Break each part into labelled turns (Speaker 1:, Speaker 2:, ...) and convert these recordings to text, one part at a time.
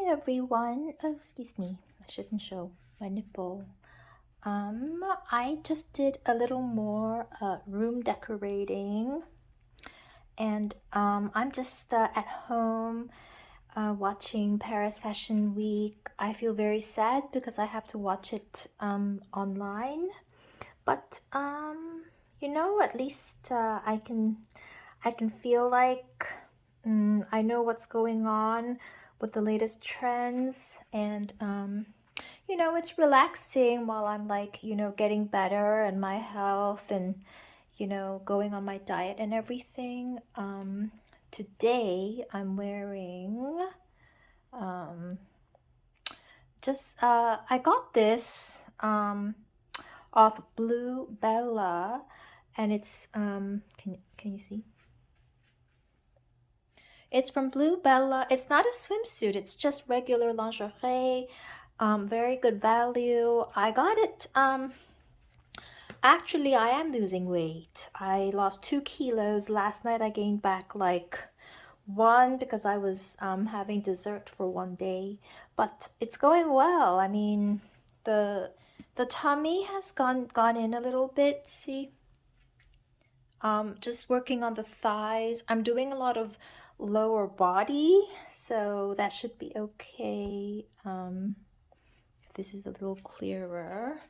Speaker 1: everyone. Oh, excuse me. I shouldn't show my nipple. I just did a little more room decorating, and I'm just at home watching Paris Fashion Week. I feel very sad because I have to watch it online, but at least I can feel like I know what's going on with the latest trends, and it's relaxing while I'm like, getting better and my health and, going on my diet and everything. Today I'm wearing I got this off Blue Bella, and it's can you see? It's from Blue Bella. It's not a swimsuit, it's just regular lingerie. Very good value. I got it. Actually, I am losing weight. I lost 2 kilos. Last night I gained back like one because I was having dessert for one day. But it's going well. I mean, the tummy has gone in a little bit. See? Just working on the thighs. I'm doing a lot of lower body, so that should be okay. This is a little clearer.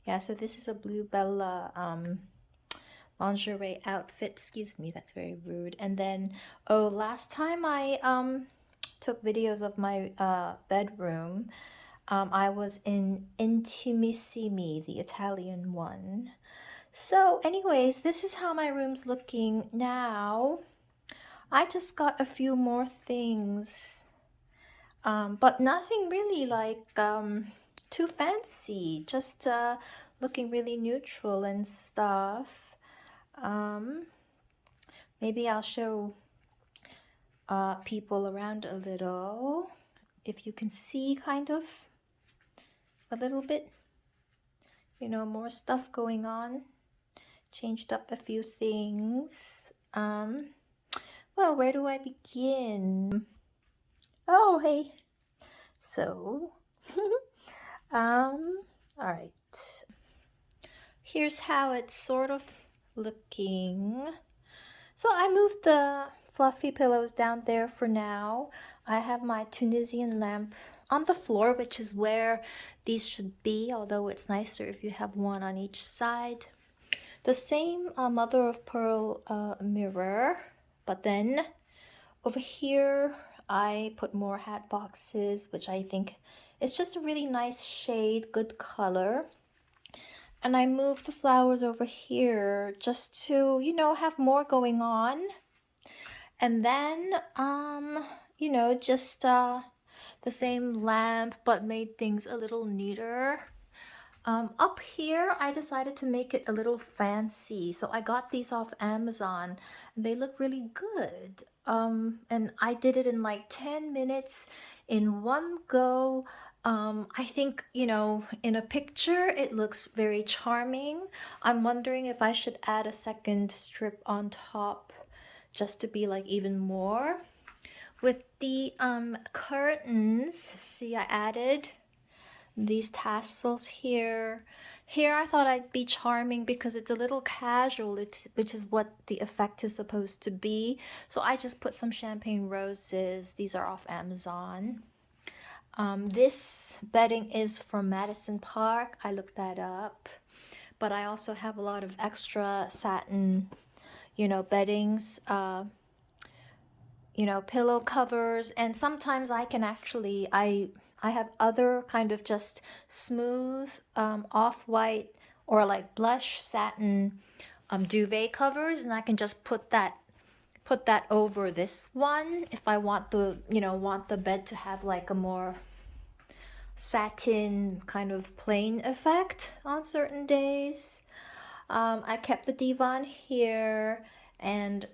Speaker 1: Yeah, so this is a Blue Bella lingerie outfit. Excuse me, that's very rude. And then, last time I took videos of my bedroom, I was in Intimissimi, the Italian one. So anyways, this is how my room's looking now. I just got a few more things, but nothing really like too fancy, just looking really neutral and stuff. Maybe I'll show people around a little, if you can see kind of a little bit, more stuff going on. Changed up a few things. Well, where do I begin? Oh, hey. So, all right. Here's how it's sort of looking. So I moved the fluffy pillows down there for now. I have my Tunisian lamp on the floor, which is where these should be, although it's nicer if you have one on each side. The same mother of pearl mirror, but then over here I put more hat boxes, which I think is just a really nice shade, good color. And I moved the flowers over here just to, have more going on. And then, just the same lamp, but made things a little neater. Up here, I decided to make it a little fancy. So I got these off Amazon, and they look really good. And I did it in like 10 minutes in one go. I think, in a picture, it looks very charming. I'm wondering if I should add a second strip on top just to be like even more. With the curtains, see, I added these tassels here. Here I thought I'd be charming because it's a little casual, which is what the effect is supposed to be. So I just put some champagne roses. These are off Amazon. This bedding is from Madison Park. I looked that up. But I also have a lot of extra satin, beddings, pillow covers, and sometimes I can actually, I have other kind of just smooth off-white or like blush satin duvet covers, and I can just put that over this one if I want the bed to have like a more satin kind of plain effect on certain days. I kept the divan here, and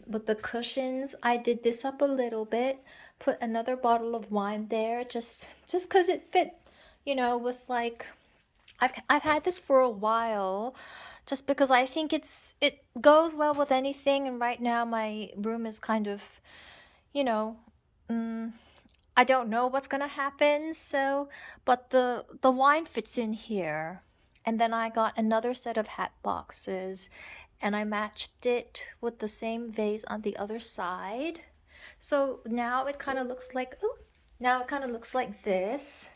Speaker 1: with the cushions, I did this up a little bit, put another bottle of wine there, just because it fit, with like, I've had this for a while, just because I think it goes well with anything, and right now my room is kind of, I don't know what's gonna happen, so but the wine fits in here. And then I got another set of hat boxes and I matched it with the same vase on the other side. So now it kind of looks like, ooh, now it kind of looks like this.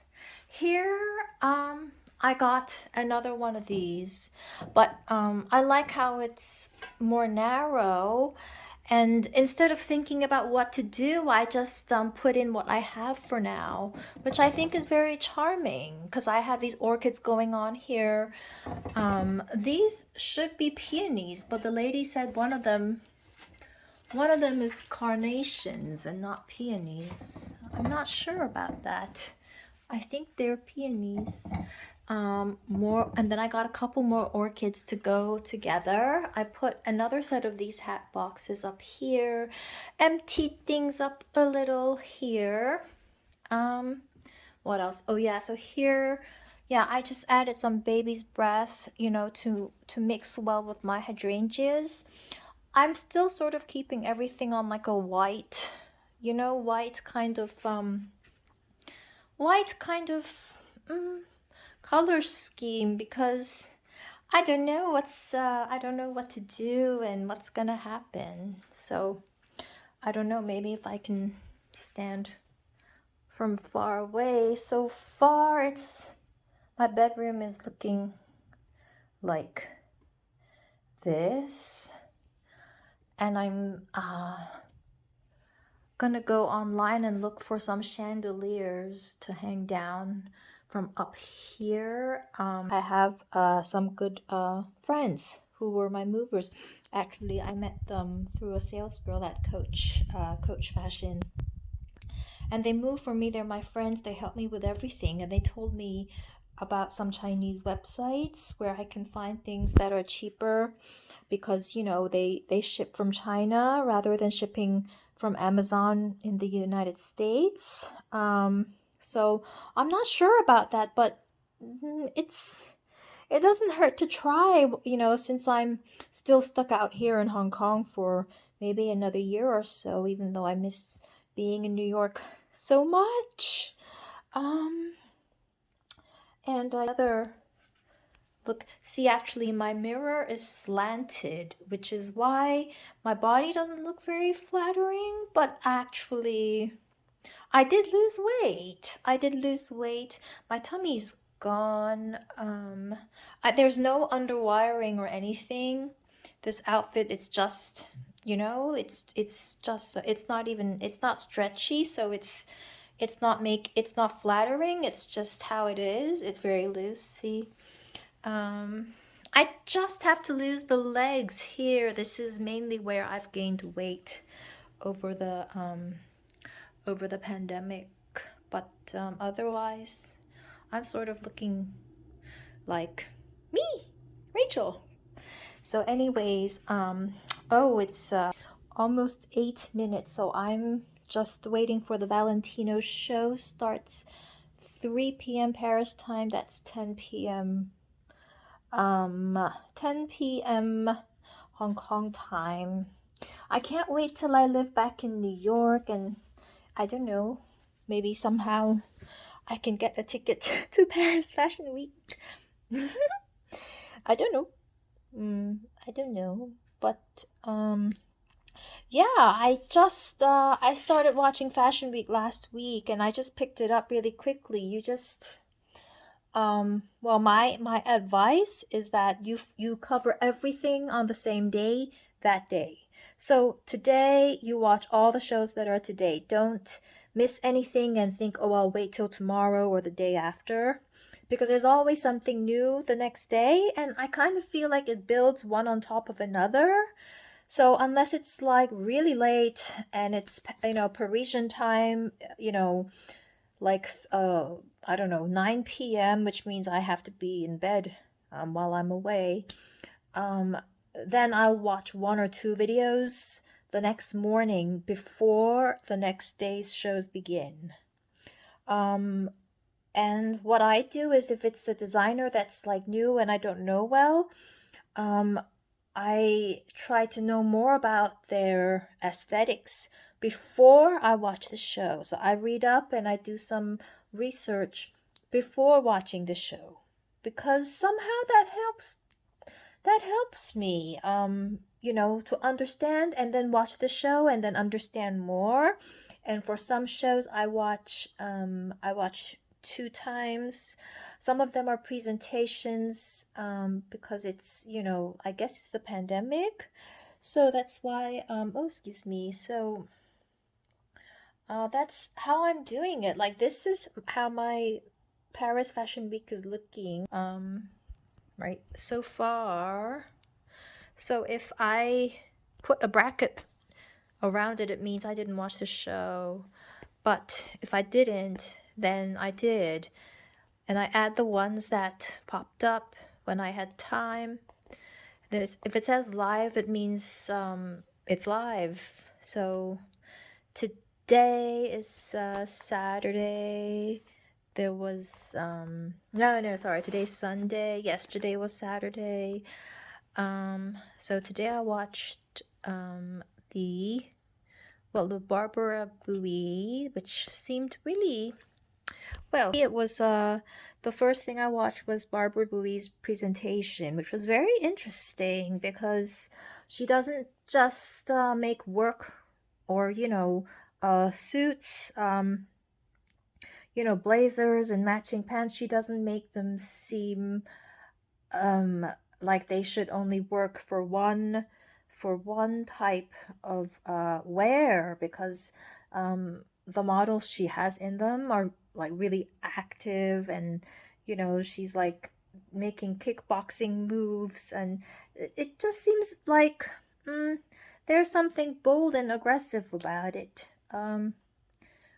Speaker 1: Here, I got another one of these, but I like how it's more narrow. And instead of thinking about what to do, I just put in what I have for now, which I think is very charming because I have these orchids going on here. These should be peonies, but the lady said one of them is carnations and not peonies. I'm not sure about that. I think they're peonies. More, and then I got a couple more orchids to go together. I put another set of these hat boxes up here, emptied things up a little here. Um, what else? Oh yeah, so here, yeah, I just added some baby's breath, to mix well with my hydrangeas. I'm still sort of keeping everything on like a white, white kind of white kind of mm, color scheme because I don't know what to do and what's gonna happen. So I don't know, maybe if I can stand from far away. So far it's my bedroom is looking like this. And I'm gonna go online and look for some chandeliers to hang down from up here. I have some good friends who were my movers. Actually, I met them through a sales girl at Coach Fashion, and they moved for me. They're my friends. They helped me with everything, and they told me about some Chinese websites where I can find things that are cheaper because they ship from China rather than shipping from Amazon in the United States. So I'm not sure about that, but it doesn't hurt to try, since I'm still stuck out here in Hong Kong for maybe another year or so, even though I miss being in New York so much. Um, and other look, see, actually, my mirror is slanted, which is why my body doesn't look very flattering, but actually, I did lose weight. I did lose weight. My tummy's gone. There's no underwiring or anything. This outfit, it's just, it's just, it's not stretchy, so it's not flattering. It's just how it is. It's very loose. See, I just have to lose the legs here. This is mainly where I've gained weight over the pandemic, but otherwise, I'm sort of looking like me, Rachel. So, anyways, oh, it's almost 8 minutes, so I'm just waiting for the Valentino show. Starts 3 p.m. Paris time. That's 10 p.m. Hong Kong time. I can't wait till I live back in New York and I don't know, maybe somehow I can get a ticket to Paris Fashion Week. I don't know. I don't know. But yeah, I started watching Fashion Week last week and I just picked it up really quickly. You just well, my advice is that you cover everything on the same day that day. So today you watch all the shows that are today. Don't miss anything and think, oh, I'll wait till tomorrow or the day after. Because there's always something new the next day, and I kind of feel like it builds one on top of another. So unless it's like really late and it's Parisian time, like I don't know, 9 p.m., which means I have to be in bed while I'm away. Um, then I'll watch one or two videos the next morning before the next day's shows begin. Um, and what I do is if it's a designer that's like new and I don't know well, um, I try to know more about their aesthetics before I watch the show. So I read up and I do some research before watching the show because somehow that helps me to understand and then watch the show and then understand more. And for some shows I watch two times. Some of them are presentations because I guess it's the pandemic. So that's why oh, excuse me. So that's how I'm doing it. Like this is how my Paris Fashion Week is looking. Right so far. So if I put a bracket around it, it means I didn't watch the show. But if I didn't, then I did. And I add the ones that popped up when I had time. Then if it says live, it means it's live. So today is Saturday. There was no, sorry, today's Sunday. Yesterday was Saturday. So today I watched the Barbara Bowie, which seemed really well. It was the first thing I watched was Barbara Bowie's presentation, which was very interesting because she doesn't just make work or suits, blazers and matching pants. She doesn't make them seem um like they should only work for one type of wear because the models she has in them are like really active, and she's like making kickboxing moves, and it just seems like there's something bold and aggressive about it,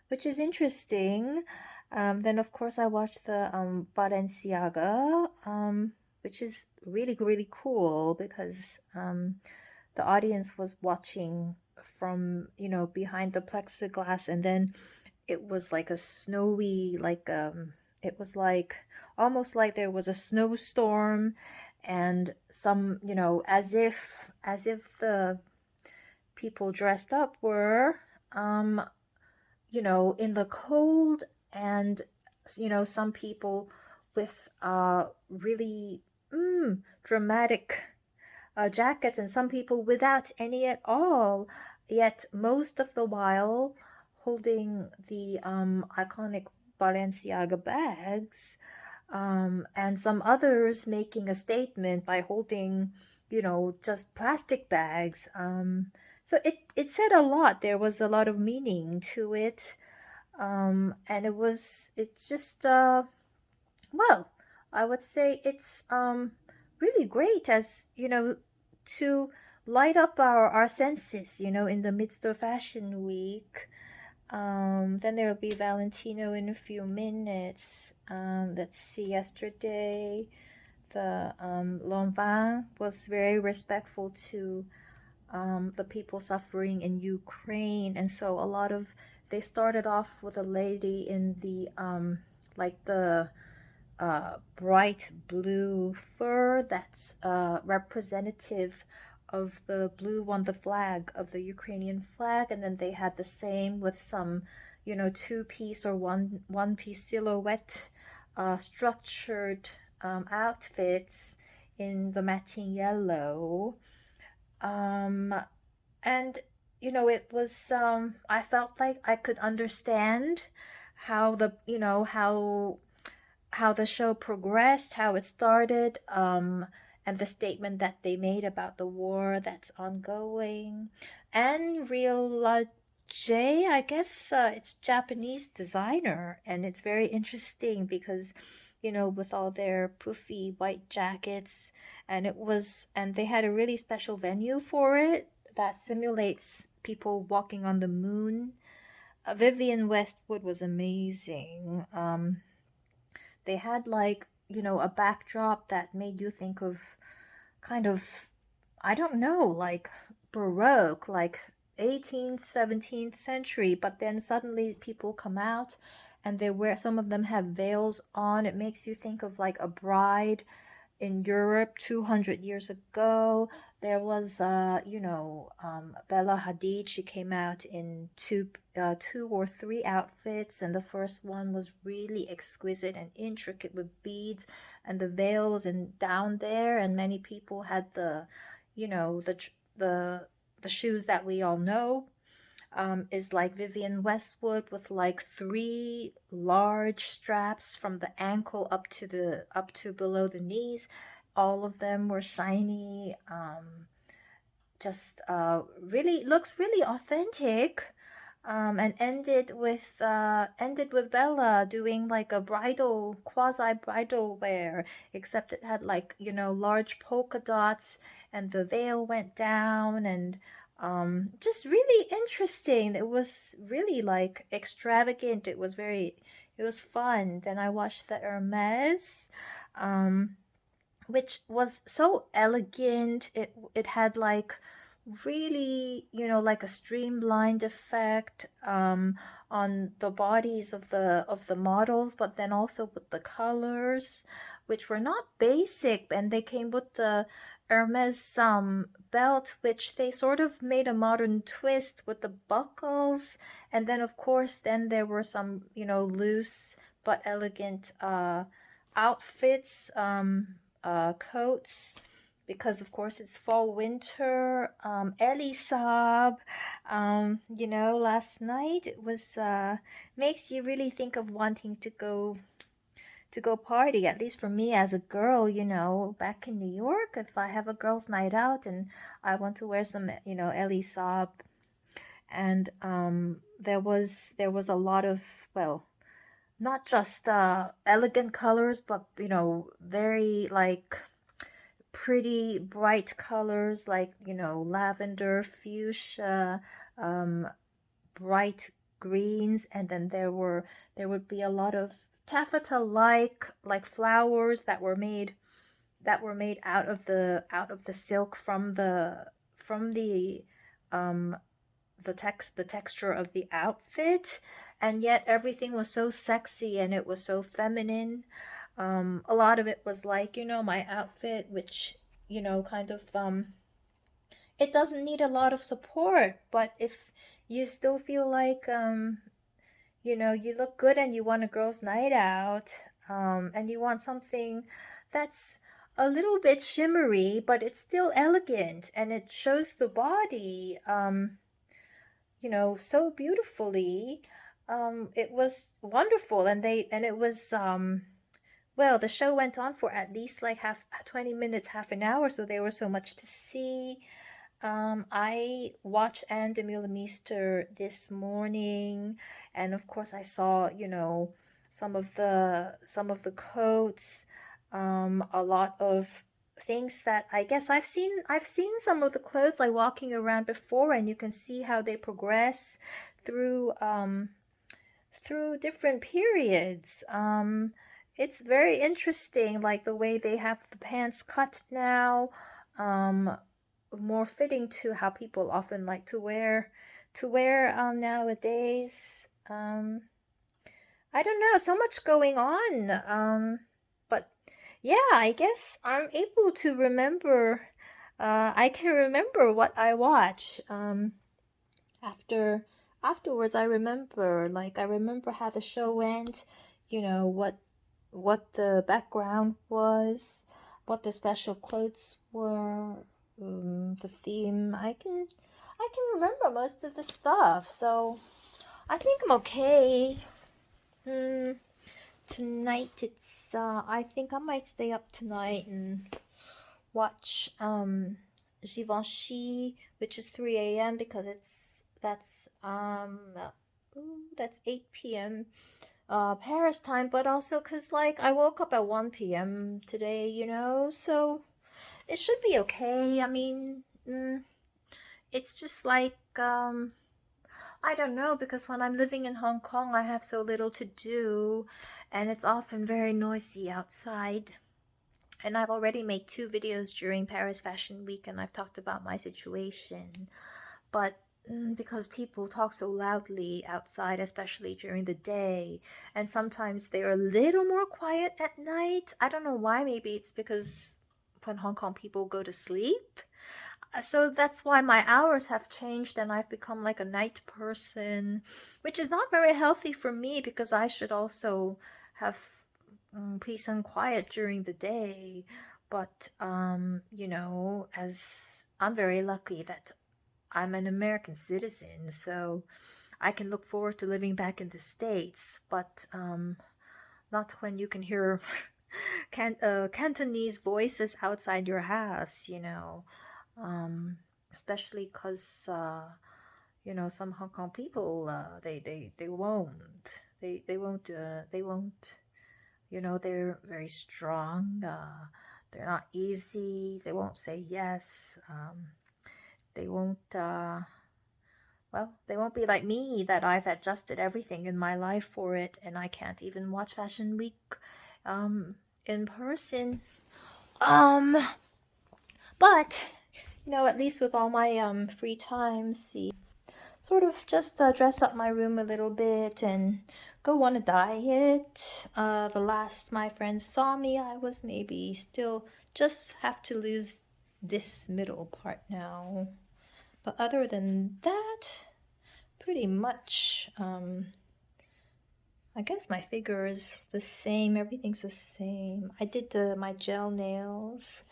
Speaker 1: which is interesting. Then of course I watched the Balenciaga, which is really really cool because the audience was watching from behind the plexiglass, and then it was like a snowy, like it was like almost like there was a snowstorm, and some as if the people dressed up were in the cold, and some people with really dramatic jackets, and some people without any at all, yet most of the while holding the iconic Balenciaga bags, and some others making a statement by holding just plastic bags. So it said a lot. There was a lot of meaning to it, and it's just well, I would say it's really great, as to light up our senses, in the midst of Fashion Week. Then there will be Valentino in a few minutes. Let's see, yesterday the Lanvin was very respectful to the people suffering in Ukraine, and so a lot of they started off with a lady in the like the bright blue fur that's representative of the blue on the flag of the Ukrainian flag, and then they had the same with some two-piece or one-piece silhouette structured outfits in the matching yellow. um and it was I felt like I could understand how the show progressed, how it started, and the statement that they made about the war that's ongoing. And Real J, I guess it's Japanese designer, and it's very interesting because with all their poofy white jackets, and they had a really special venue for it that simulates people walking on the moon. Vivian Westwood was amazing. They had like a backdrop that made you think of kind of, I don't know, like Baroque, like 18th 17th century, but then suddenly people come out and some of them have veils on. It makes you think of like a bride in Europe 200 years ago. There was, Bella Hadid. She came out in two or three outfits, and the first one was really exquisite and intricate with beads and the veils and down there. And many people had you know, the tr- the shoes that we all know, is like Vivienne Westwood with like three large straps from the ankle up to below the knees. All of them were shiny. Just really looks really authentic. And ended with Bella doing like a bridal quasi bridal wear, except it had like, large polka dots, and the veil went down, and just really interesting. It was really like extravagant. It was fun. Then I watched the Hermes, um, which was so elegant. It had like really, like a streamlined effect, on the bodies of the models, but then also with the colors, which were not basic, and they came with the Hermes belt, which they sort of made a modern twist with the buckles. And then of course then there were some, loose but elegant outfits, coats, because of course it's fall winter. Ellie Saab, last night it was makes you really think of wanting to go party. At least for me as a girl, back in New York, if I have a girls' night out and I want to wear some, Ellie Saab, and there was a lot of, well, not just elegant colors, but very like pretty bright colors, like lavender, fuchsia, um, bright greens. And then there would be a lot of taffeta like flowers that were made out of the silk from um the texture of the outfit. And yet everything was so sexy and it was so feminine. A lot of it was like, my outfit, which, kind of, it doesn't need a lot of support, but if you still feel like, you look good and you want a girls' night out, and you want something that's a little bit shimmery, but it's still elegant and it shows the body, so beautifully. It was wonderful, and it was, well, the show went on for at least like 20 minutes, half an hour, so there was so much to see. I watched Anne de Meester this morning, and of course I saw, some of the coats, a lot of things that I guess I've seen some of the clothes like walking around before, and you can see how they progress through through different periods. It's very interesting, like the way they have the pants cut now, um, more fitting to how people often like to wear nowadays. I don't know, so much going on. But yeah, I guess I'm able to remember. I can remember what I watch. After afterwards, I remember how the show went. What the background was, what the special clothes were, the theme. I can remember most of the stuff, so I think I'm okay. Hmm. Tonight it's I think I might stay up tonight and watch Givenchy, which is 3 a.m. because that's 8 p.m. Paris time, but also cuz like I woke up at 1 p.m. today, so it should be okay. I mean, it's just like I don't know, because when I'm living in Hong Kong, I have so little to do, and it's often very noisy outside. And I've already made two videos during Paris Fashion Week, and I've talked about my situation. But because people talk so loudly outside, especially during the day, and sometimes they're a little more quiet at night. I don't know why. Maybe it's because when Hong Kong people go to sleep. So that's why my hours have changed and I've become like a night person, which is not very healthy for me because I should also have peace and quiet during the day. But, you know, as I'm very lucky that I'm an American citizen, so I can look forward to living back in the States, but not when you can hear Cantonese voices outside your house, you know. Um, Especially because, you know, some Hong Kong people, they won't. They won't, you know, they're very strong. They're not easy. They won't say yes. They won't, well, they won't be like me that I've adjusted everything in my life for it and I can't even watch Fashion Week um, in person. Um, but, you know, at least with all my free time, see, sort of just dress up my room a little bit and go on a diet. The last my friends saw me, I was maybe still just have to lose this middle part now. But other than that, pretty much, I guess my figure is the same. Everything's the same. I did my gel nails.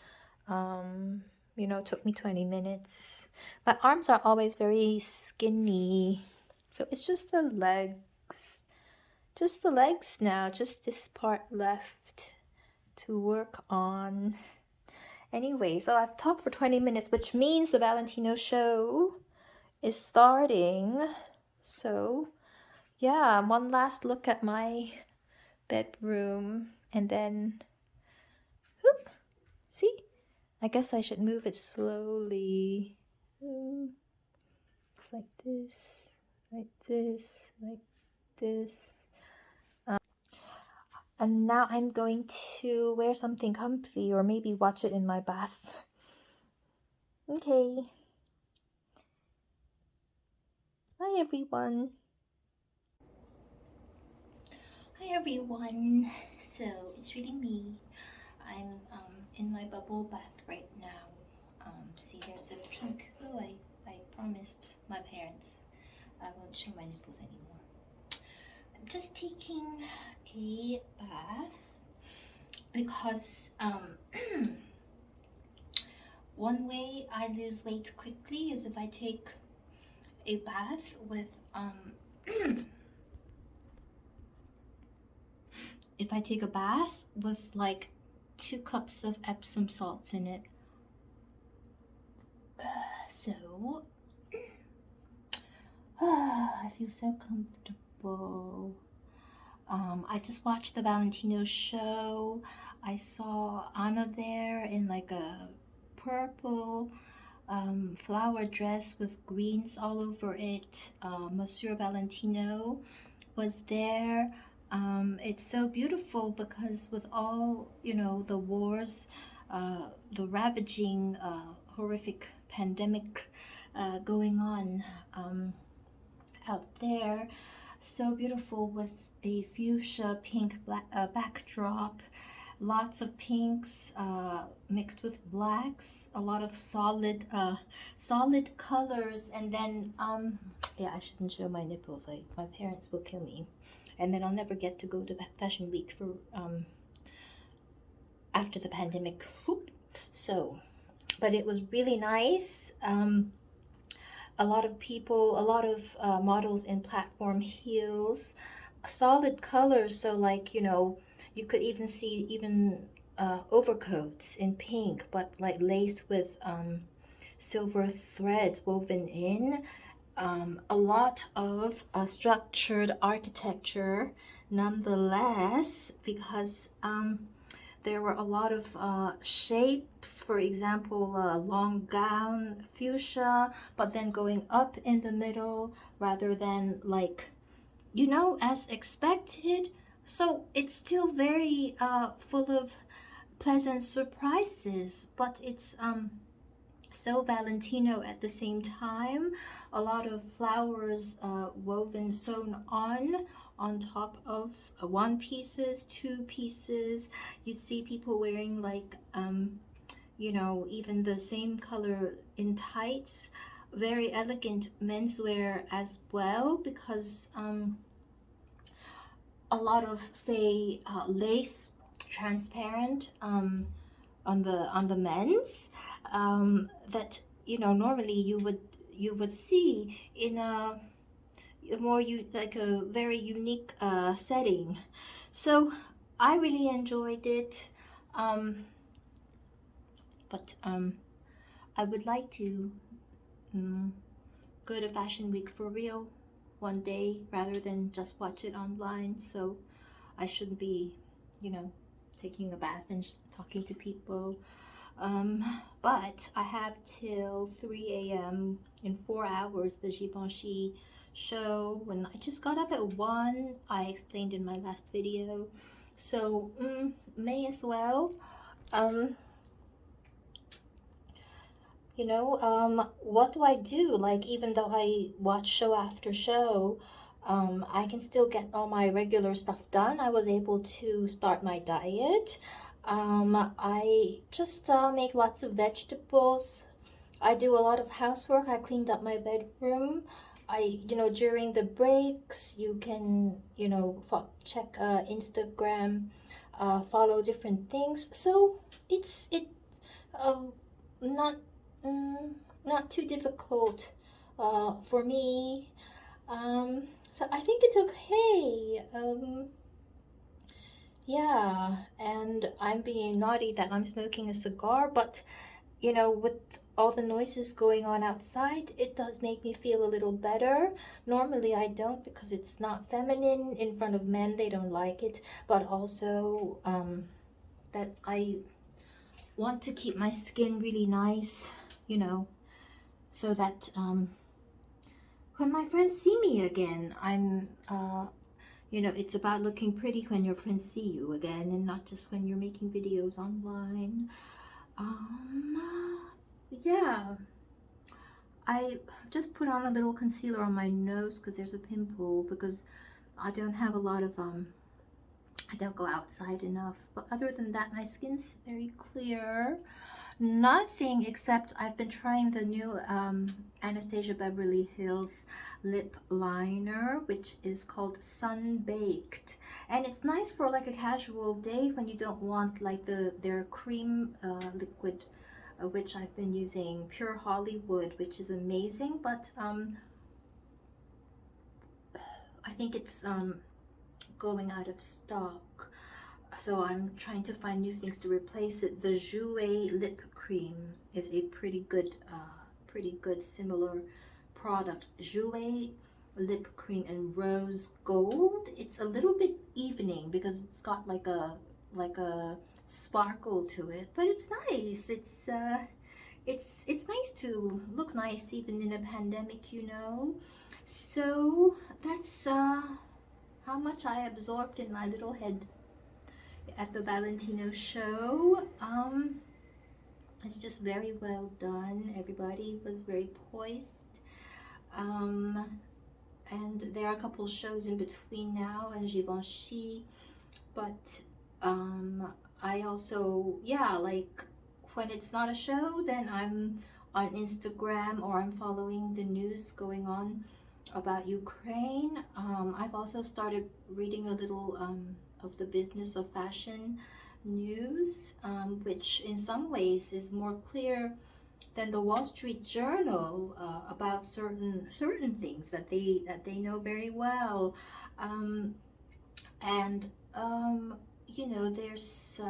Speaker 1: Um, you know, it took me 20 minutes. My arms are always very skinny. So it's just the legs. Just the legs now. Just this part left to work on. Anyway, so I've talked for 20 minutes, which means the Valentino show is starting. So yeah, one last look at my bedroom and then whoop, see, I guess I should move it slowly. It's like this, like this, like this. And now I'm going to wear something comfy or maybe watch it in my bath. Okay. Bye everyone. Hi everyone. So it's really me. I'm in my bubble bath right now. See, there's a pink. Oh, I promised my parents I won't show my nipples anymore. I'm just taking a bath because one way I lose weight quickly is if I take a bath with if I take a bath with like 2 cups of Epsom salts in it. So I feel so comfortable. I just watched the Valentino show. I saw Anna there in like a purple flower dress with greens all over it. Monsieur Valentino was there. It's so beautiful because with all, you know, the wars, the ravaging, horrific pandemic going on out there, so beautiful with a fuchsia pink backdrop, lots of pinks mixed with blacks, a lot of solid colors, and then yeah, I shouldn't show my nipples, my parents will kill me, and then I'll never get to go to Fashion Week for after the pandemic. So, but it was really nice. A lot of people, a lot of models in platform heels, solid colors. So like, you know, you could even see even overcoats in pink, but like laced with silver threads woven in. A lot of structured architecture nonetheless, because there were a lot of shapes, for example, long gown fuchsia, but then going up in the middle rather than like, you know, as expected. So it's still very full of pleasant surprises, but it's so Valentino at the same time. A lot of flowers woven sewn on top of one pieces, two pieces. You'd see people wearing like you know, even the same color in tights. Very elegant menswear as well, because a lot of, say, lace, transparent, on the men's, that, you know, normally you would see in a more like a very unique setting. So I really enjoyed it. Um, but I would like to um, go to Fashion Week for real one day rather than just watch it online. So I shouldn't be, you know, taking a bath and talking to people. But I have till 3 a.m. in 4 hours, the Givenchy show. When I just got up at 1, I explained in my last video. So, may as well. Um, what do I do? Like, even though I watch show after show, I can still get all my regular stuff done. I was able to start my diet. I just make lots of vegetables. I do a lot of housework. I cleaned up my bedroom. During the breaks, you can, check Instagram, follow different things. So it's um, not not too difficult for me. So I think it's okay. Yeah, and I'm being naughty that I'm smoking a cigar, but with all the noises going on outside, it does make me feel a little better. Normally, I don't because it's not feminine in front of men. They don't like it, but also that I want to keep my skin really nice, so that when my friends see me again, it's about looking pretty when your friends see you again and not just when you're making videos online. Yeah, I just put on a little concealer on my nose because there's a pimple, because I don't have a lot of, I don't go outside enough. But other than that, my skin's very clear. Nothing except I've been trying the new Anastasia Beverly Hills lip liner, which is called Sun Baked, and it's nice for like a casual day when you don't want like their cream liquid, which I've been using Pure Hollywood, which is amazing, but I think it's going out of stock. So I'm trying to find new things to replace it. The Jouer Lip Cream is a pretty good similar product. Jouer Lip Cream in Rose Gold. It's a little bit evening because it's got like a sparkle to it, but it's nice. It's nice to look nice even in a pandemic. So that's how much I absorbed in my little head at the Valentino show. It's just very well done. Everybody was very poised. And there are a couple shows in between now and Givenchy, but I also, yeah, like when it's not a show, then I'm on Instagram or I'm following the news going on about Ukraine. I've also started reading a little of the business of fashion news, which in some ways is more clear than the Wall Street Journal about certain things that they know very well, and there's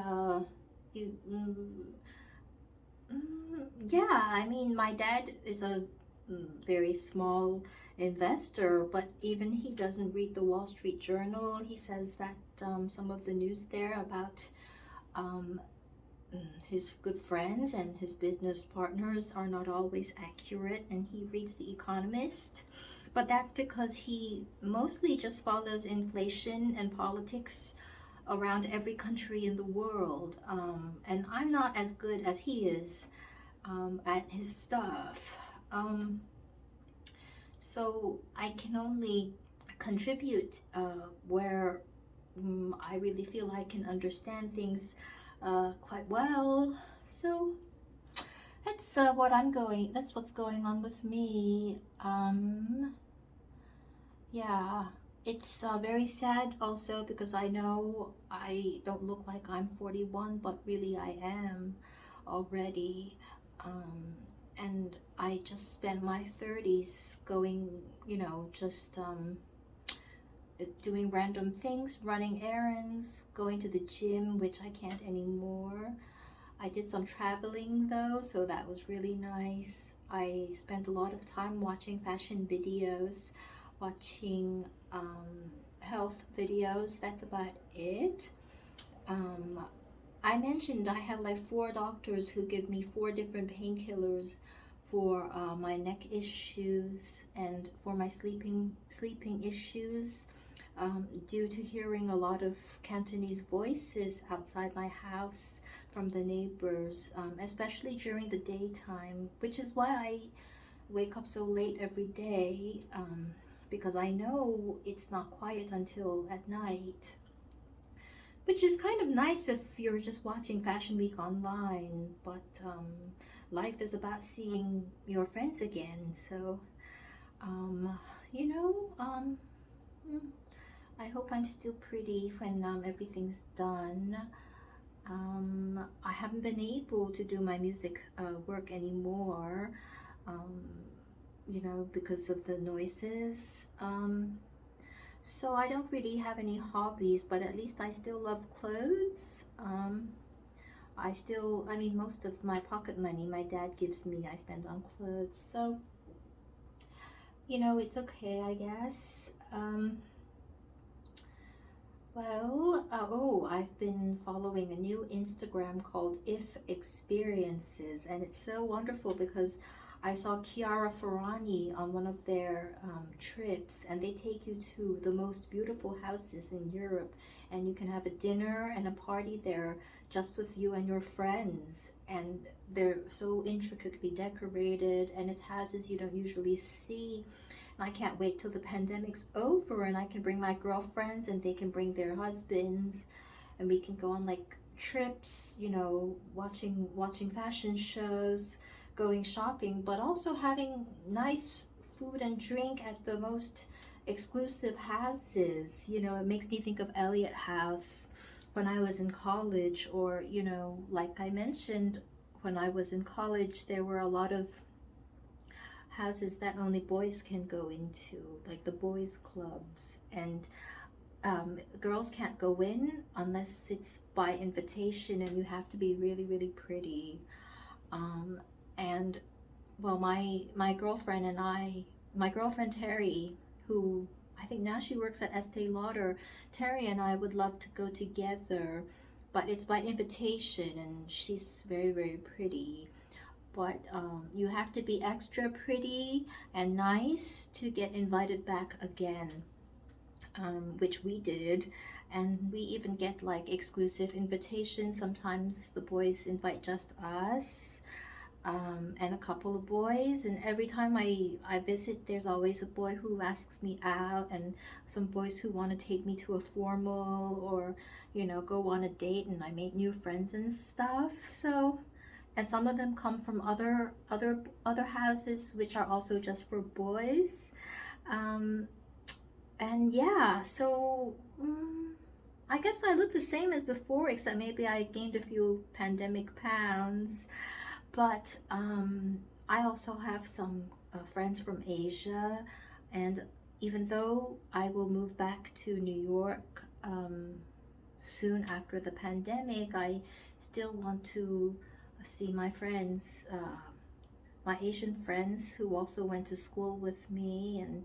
Speaker 1: you. Yeah, I mean, my dad is a very small investor, but even he doesn't read the Wall Street Journal. He says that some of the news there about um, his good friends and his business partners are not always accurate, and he reads The Economist. But that's because he mostly just follows inflation and politics around every country in the world. And I'm not as good as he is at his stuff. So I can only contribute where I really feel I can understand things quite well. So That's what's going on with me. Yeah, it's very sad also because I know I don't look like I'm 41, but really I am already. Um, and I just spent my 30s going, just doing random things, running errands, going to the gym, which I can't anymore. I did some traveling though, so that was really nice. I spent a lot of time watching fashion videos, watching health videos. That's about it. Um, I mentioned I have like four doctors who give me four different painkillers for my neck issues and for my sleeping issues. Due to hearing a lot of Cantonese voices outside my house from the neighbors, especially during the daytime, which is why I wake up so late every day, because I know it's not quiet until at night. Which is kind of nice if you're just watching Fashion Week online, but life is about seeing your friends again. So, um, you know, um, mm, I hope I'm still pretty when everything's done. I haven't been able to do my music work anymore, um, because of the noises. So I don't really have any hobbies, but at least I still love clothes. I mean, most of my pocket money my dad gives me, I spend on clothes. So, it's okay, I guess. I've been following a new Instagram called If Experiences, and it's so wonderful because I saw Chiara Ferragni on one of their trips, and they take you to the most beautiful houses in Europe, and you can have a dinner and a party there just with you and your friends, and they're so intricately decorated, and it's houses you don't usually see. I can't wait till the pandemic's over and I can bring my girlfriends and they can bring their husbands and we can go on like trips, watching fashion shows, going shopping, but also having nice food and drink at the most exclusive houses. It makes me think of Elliott House when I was in college, or, like I mentioned, when I was in college, there were a lot of houses that only boys can go into, like the boys' clubs, and girls can't go in unless it's by invitation, and you have to be really, really pretty. Um, and well, my girlfriend Terry, who I think now she works at Estee Lauder, Terry and I would love to go together, but it's by invitation, and she's very, very pretty, but you have to be extra pretty and nice to get invited back again, which we did. And we even get like exclusive invitations. Sometimes the boys invite just us, and a couple of boys. And every time I visit, there's always a boy who asks me out, and some boys who want to take me to a formal or, go on a date, and I make new friends and stuff. So, and some of them come from other houses which are also just for boys. Um, and yeah, so I guess I look the same as before, except maybe I gained a few pandemic pounds. But I also have some friends from Asia, and even though I will move back to New York soon after the pandemic, I still want to see my friends, my Asian friends who also went to school with me, and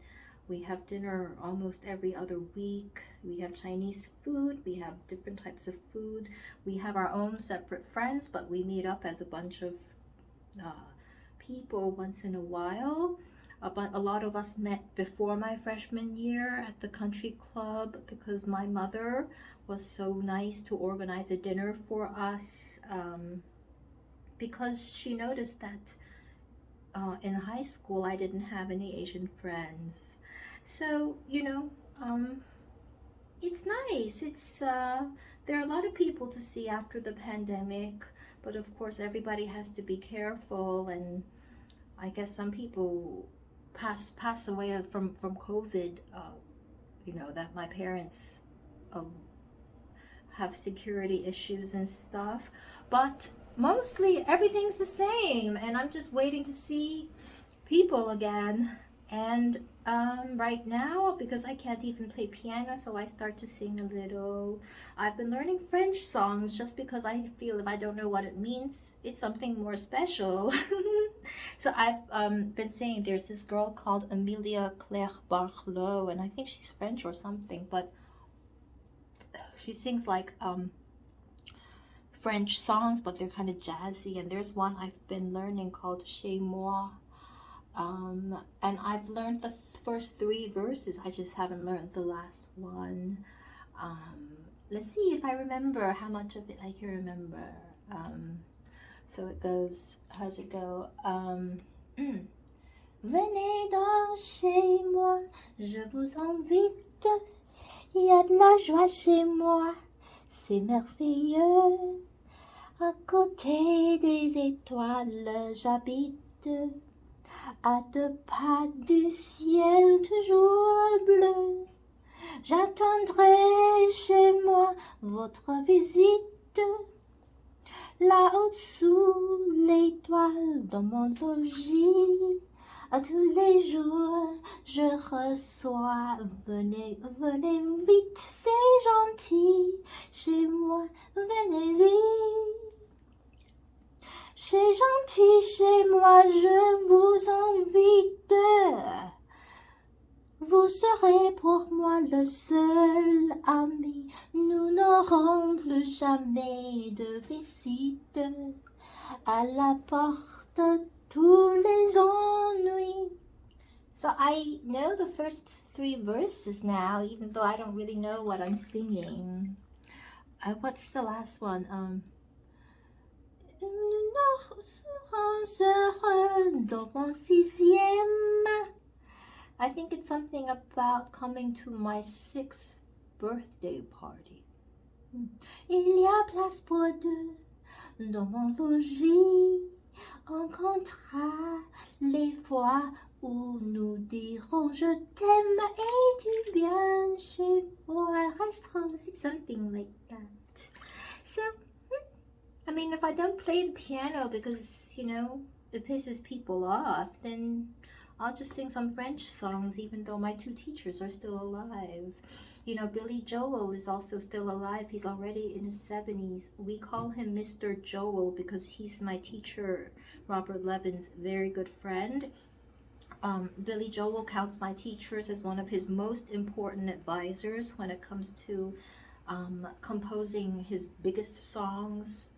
Speaker 1: we have dinner almost every other week. We have Chinese food, we have different types of food. We have our own separate friends, but we meet up as a bunch of uh, people once in a while. But a lot of us met before my freshman year at the country club because my mother was so nice to organize a dinner for us, because she noticed that in high school I didn't have any Asian friends. So, it's nice. There are a lot of people to see after the pandemic, But of course, everybody has to be careful, and I guess some people pass away from COVID. That my parents um, have security issues and stuff, but mostly everything's the same, and I'm just waiting to see people again. And right now, because I can't even play piano, so I start to sing a little. I've been learning French songs just because I feel if I don't know what it means, it's something more special. So I've been saying there's this girl called Amelia Claire Barlow, and I think she's French or something, but she sings like French songs, but they're kind of jazzy. And there's one I've been learning called Chez Moi. And I've learned the first 3 verses. I just haven't learned the last one. Let's see if I remember how much of it I can remember. So it goes, how's it go? Venez donc chez moi, je vous invite. Il y a de la joie chez moi, c'est merveilleux. À côté des étoiles, j'habite. À 2 pas du ciel toujours bleu. J'attendrai chez moi votre visite. Là-haut sous l'étoile dans mon logis. À tous les jours, je reçois. Venez, venez vite, c'est gentil. Chez moi, venez-y. C'est gentil chez moi, je vous invite. Vous serez pour moi le seul ami. Nous n'aurons plus jamais de visite. À la porte, tous les ennuis. So I know the first 3 verses now, even though I don't really know what I'm singing. What's the last one? Nous serons heureux dans mon 6e. I think it's something about coming to my 6th birthday party. Il y a place pour 2 dans mon logis. On comptera les fois où nous dirons je t'aime et du bien chez moi. Restera aussi, something like that. So, I mean, if I don't play the piano because, it pisses people off, then I'll just sing some French songs, even though my 2 teachers are still alive. Billy Joel is also still alive. He's already in his 70s. We call him Mr. Joel because he's my teacher, Robert Levin's very good friend. Billy Joel counts my teachers as one of his most important advisors when it comes to composing his biggest songs.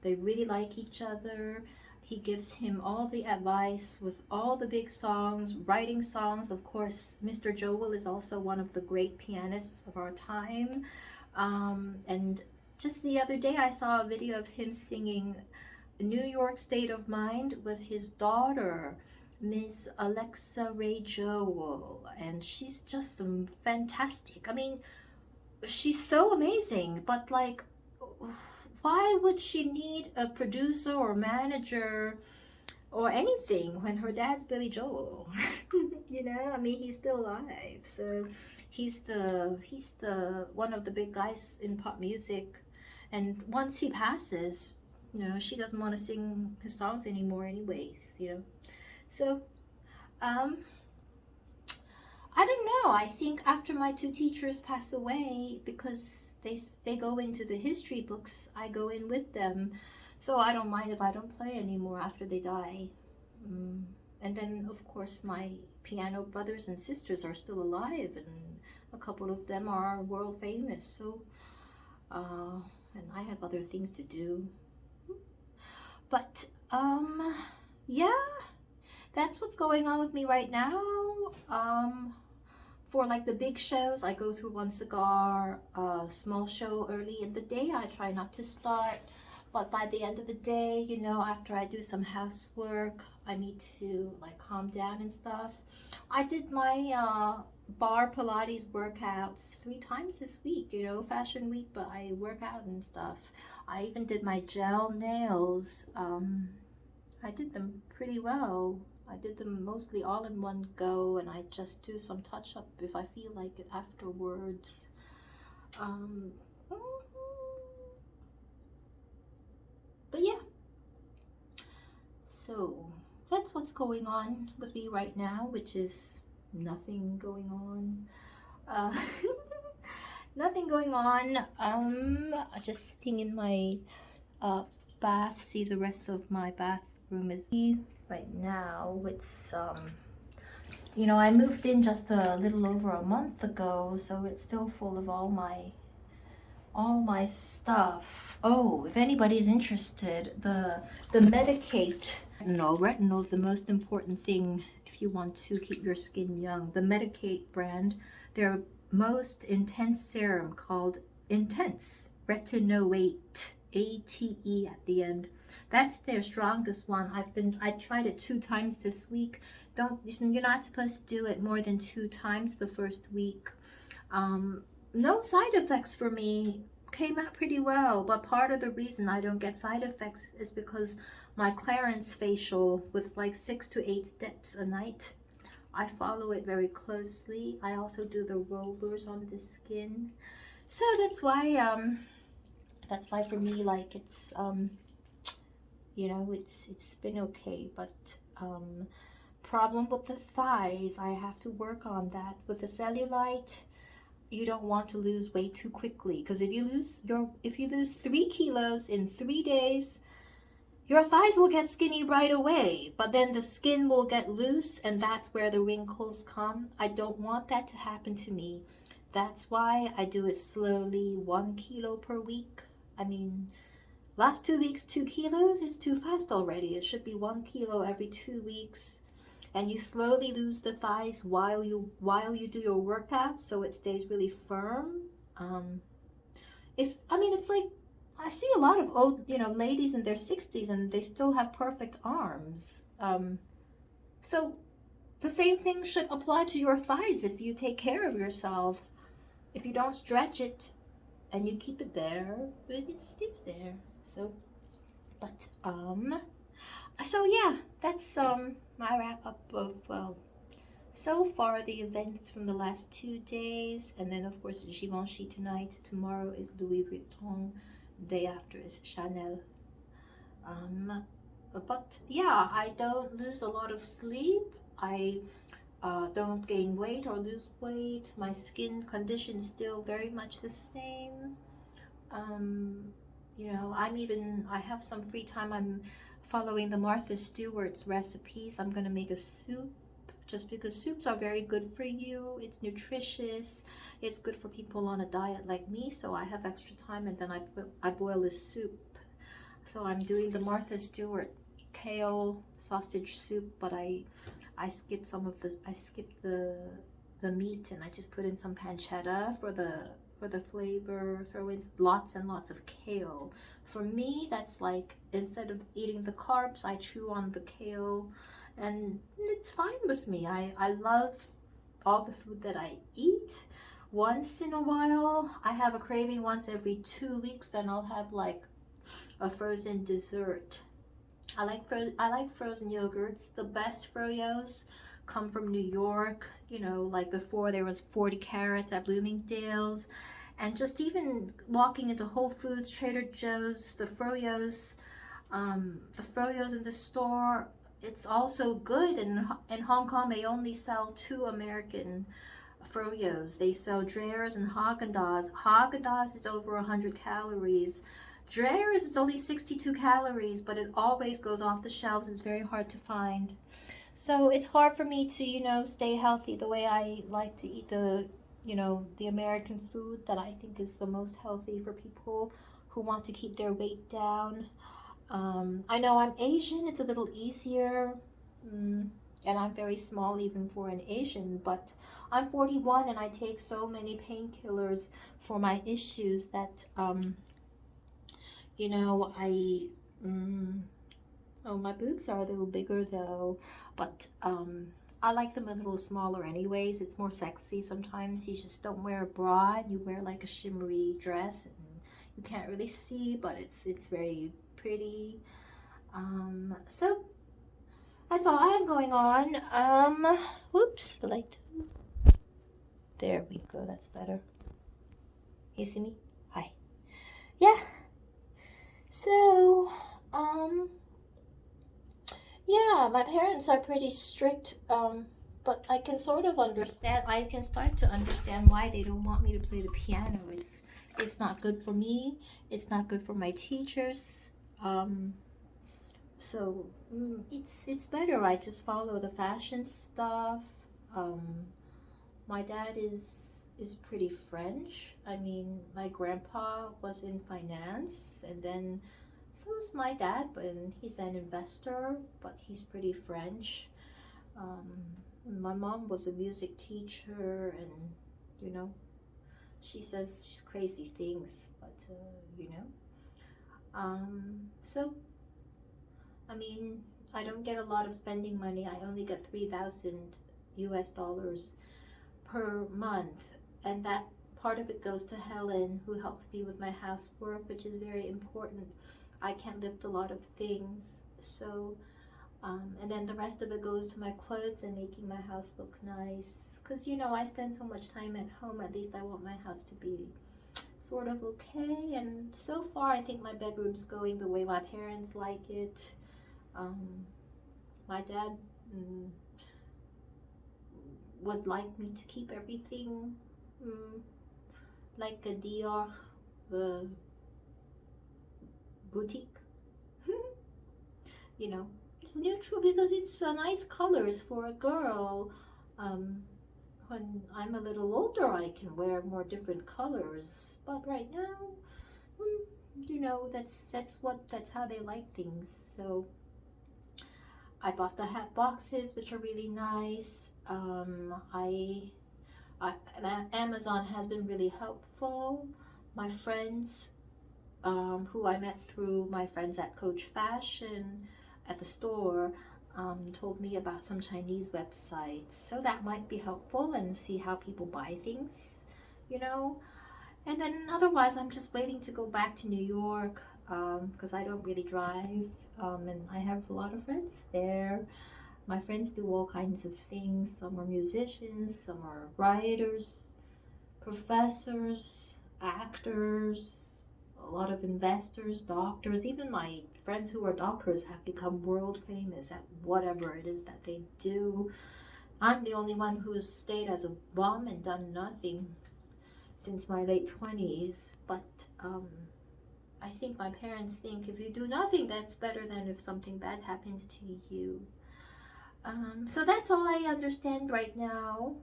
Speaker 1: They really like each other. He gives him all the advice with all the big songs, writing songs. Of course, Mr. Joel is also one of the great pianists of our time. And just the other day, I saw a video of him singing New York State of Mind with his daughter, Miss Alexa Ray Joel. And she's just fantastic. I mean, she's so amazing, but why would she need a producer or manager or anything when her dad's Billy Joel? I mean, he's still alive, so he's the one of the big guys in pop music. And once he passes, she doesn't want to sing his songs anymore anyways, So I don't know. I think after my 2 teachers pass away, because they go into the history books, I go in with them. So I don't mind if I don't play anymore after they die. And then, of course, my piano brothers and sisters are still alive, and a couple of them are world famous. So, and I have other things to do. But, yeah, that's what's going on with me right now. For the big shows, I go through one cigar. Small show early in the day, I try not to start. But by the end of the day, after I do some housework, I need to calm down and stuff. I did my bar Pilates workouts 3 times this week, you know, fashion week, but I work out and stuff. I even did my gel nails. I did them pretty well. I did them mostly all in one go, and I just do some touch up if I feel like it afterwards. Um, but yeah, so that's what's going on with me right now, which is nothing going on. Uh, nothing going on. Just sitting in my bath. See, the rest of my bathroom is right now. It's you know, I moved in just a little over a month ago, so it's still full of all my stuff. Oh, if anybody's interested, the Medicate retinol is the most important thing if you want to keep your skin young. The Medicate brand, their most intense serum called Intense Retinoate, ATE at the end. That's their strongest one. I tried it 2 times this week. You're not supposed to do it more than 2 times the first week. No side effects for me. Came out pretty well, but part of the reason I don't get side effects is because my Clarence facial with like 6 to 8 steps a night, I follow it very closely. I also do the rollers on the skin, so that's why for me, like, it's you know, it's been okay. But problem with the thighs, I have to work on that. With the cellulite, you don't want to lose weight too quickly, because if you lose 3 kilos in 3 days, your thighs will get skinny right away, but then the skin will get loose, and that's where the wrinkles come. I don't want that to happen to me. That's why I do it slowly, 1 kilo per week. I mean, last 2 weeks 2 kilos is too fast already. It should be 1 kilo every 2 weeks. And you slowly lose the thighs while you do your workouts, so it stays really firm. It's like, I see a lot of old, ladies in their 60s, and they still have perfect arms. So the same thing should apply to your thighs if you take care of yourself. If you don't stretch it and you keep it there, it stays there. So yeah, that's my wrap up of, well, so far the events from the last 2 days, and then of course Givenchy tonight. Tomorrow is Louis Vuitton. Day after is Chanel. But yeah, I don't lose a lot of sleep. I don't gain weight or lose weight. My skin condition is still very much the same. I have some free time. I'm following the Martha Stewart's recipes. I'm gonna make a soup, just because soups are very good for you. It's nutritious. It's good for people on a diet like me. So I have extra time, and then I boil this soup. So I'm doing the Martha Stewart kale sausage soup, but I skip the meat, and I just put in some pancetta for the flavor. Throw in lots and lots of kale. For me, that's like, instead of eating the carbs, I chew on the kale, and it's fine with me. I love all the food that I eat. Once in a while, I have a craving once every 2 weeks, then I'll have like a frozen dessert. I like frozen yogurts. The best froyos come from New York. Like before there was 40 carats at Bloomingdale's. And just even walking into Whole Foods, Trader Joe's, the froyos in the store, it's also good. In Hong Kong, they only sell 2 American froyos. They sell Dreyer's and Haagen-Dazs. Haagen-Dazs is over 100 calories. Dreyer's is only 62 calories, but it always goes off the shelves. It's very hard to find. So it's hard for me to, stay healthy the way I like to eat the American food that I think is the most healthy for people who want to keep their weight down. I know I'm Asian, it's a little easier, and I'm very small even for an Asian, but I'm 41 and I take so many painkillers for my issues that, my boobs are a little bigger though, but I like them a little smaller anyways. It's more sexy. Sometimes you just don't wear a bra and you wear like a shimmery dress and you can't really see, but it's very pretty. So that's all I have going on. Whoops, the light. There we go, that's better. You see me? Hi. Yeah. So, yeah, my parents are pretty strict, but I can sort of understand. I can start to understand why they don't want me to play the piano. It's not good for me. It's not good for my teachers. Um, so it's better I just follow the fashion stuff. Um, my dad is pretty French. I mean, my grandpa was in finance, and then so is my dad, but he's an investor, but he's pretty French. Um, my mom was a music teacher, and you know, she says she's crazy things, but you know. So I mean, I don't get a lot of spending money. I only get 3,000 US dollars per month, and that part of it goes to Helen, who helps me with my housework, which is very important. I can't lift a lot of things, so and then the rest of it goes to my clothes and making my house look nice, because you know I spend so much time at home. At least I want my house to be sort of okay, and so far I think my bedroom's going the way my parents like it. My dad would like me to keep everything like a Dior boutique. You know, it's neutral because it's nice colors for a girl. When I'm a little older, I can wear more different colors, but right now, you know, that's how they like things. So I bought the hat boxes, which are really nice. Amazon has been really helpful. My friends, who I met through my friends at Coach Fashion at the store, told me about some Chinese websites. So that might be helpful and see how people buy things, you know. And then otherwise, I'm just waiting to go back to New York because I don't really drive. And I have a lot of friends there. My friends do all kinds of things. Some are musicians, some are writers, professors, actors, a lot of investors, doctors. Even my friends who are doctors have become world famous at whatever it is that they do. I'm the only one who has stayed as a bum and done nothing since my late 20s. But I think my parents think if you do nothing, that's better than if something bad happens to you. So that's all I understand right now.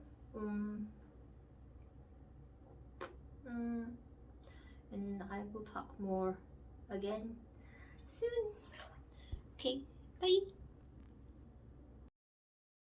Speaker 1: And I will talk more again soon. Okay, bye.